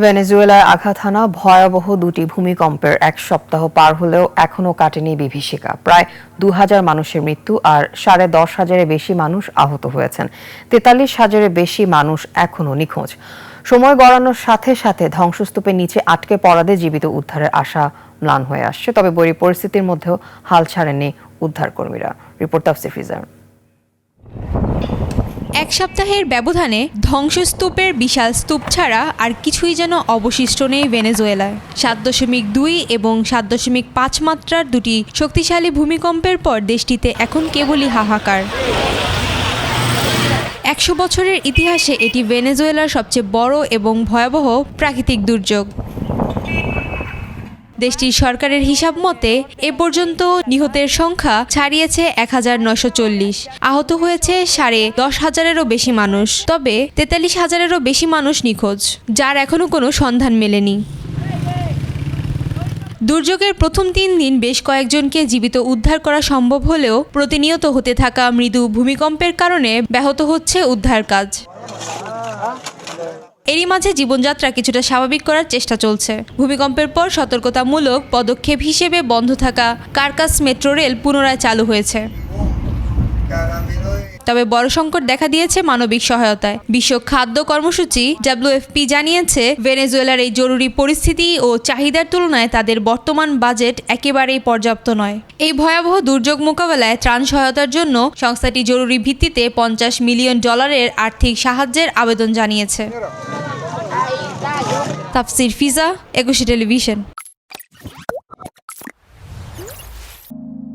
ভেনেজুয়েলায় আঘাত হানা ভয়াবহ দুটি ভূমিকম্পের এক সপ্তাহ পার হলেও এখনও কাটেনি বিভীষিকা। প্রায় ২,০০০ মানুষের মৃত্যু আর ১০,৫০০-এর বেশি মানুষ আহত হয়েছেন। ৪৩,০০০-এর বেশি মানুষ এখনও নিখোঁজ। সময় গড়ানোর সাথে সাথে ধ্বংসস্তূপের নিচে আটকে পড়াদের জীবিত উদ্ধারের আশা ম্লান হয়ে আসছে। তবে বৈরী পরিস্থিতির মধ্যেও হাল ছাড়েননি উদ্ধারকর্মীরা। রিপোর্ট তাফসীর ফিজার। এক সপ্তাহের ব্যবধানে ধ্বংসস্তূপের বিশাল স্তূপ ছাড়া আর কিছুই যেন অবশিষ্ট নেই ভেনেজুয়েলায়। ৭.২ এবং ৭.৫ মাত্রার দুটি শক্তিশালী ভূমিকম্পের পর দেশটিতে এখন কেবলই হাহাকার। ১০০ বছরের ইতিহাসে এটি ভেনেজুয়েলার সবচেয়ে বড় এবং ভয়াবহ প্রাকৃতিক দুর্যোগ। দেশটির সরকারের হিসাব মতে এ পর্যন্ত নিহতের সংখ্যা ছাড়িয়েছে ১,৯৪০। আহত হয়েছে ১০,৫০০-এরও বেশি মানুষ। তবে ৪৩,০০০-এরও বেশি মানুষ নিখোঁজ, যার এখনও কোনো সন্ধান মেলেনি। দুর্যোগের প্রথম ৩ দিন বেশ কয়েকজনকে জীবিত উদ্ধার করা সম্ভব হলেও প্রতিনিয়ত হতে থাকা মৃদু ভূমিকম্পের কারণে ব্যাহত হচ্ছে উদ্ধার কাজ। এরই মাঝে জীবনযাত্রা কিছুটা স্বাভাবিক করার চেষ্টা চলছে। ভূমিকম্পের পর সতর্কতামূলক পদক্ষেপ হিসেবে বন্ধ থাকা কার্কাস মেট্রো রেল পুনরায় চালু হয়েছে। তবে বড় সংকট দেখা দিয়েছে মানবিক সহায়তায়। বিশ্ব খাদ্য কর্মসূচি WFP জানিয়েছে, ভেনেজুয়েলার এই জরুরি পরিস্থিতি ও চাহিদার তুলনায় তাদের বর্তমান বাজেট একেবারেই পর্যাপ্ত নয়। এই ভয়াবহ দুর্যোগ মোকাবেলায় ত্রাণ সহায়তার জন্য সংস্থাটি জরুরি ভিত্তিতে $৫০ মিলিয়ন আর্থিক সাহায্যের আবেদন জানিয়েছে। তাফসীর ফিজা, ২১ টেলিভিশন।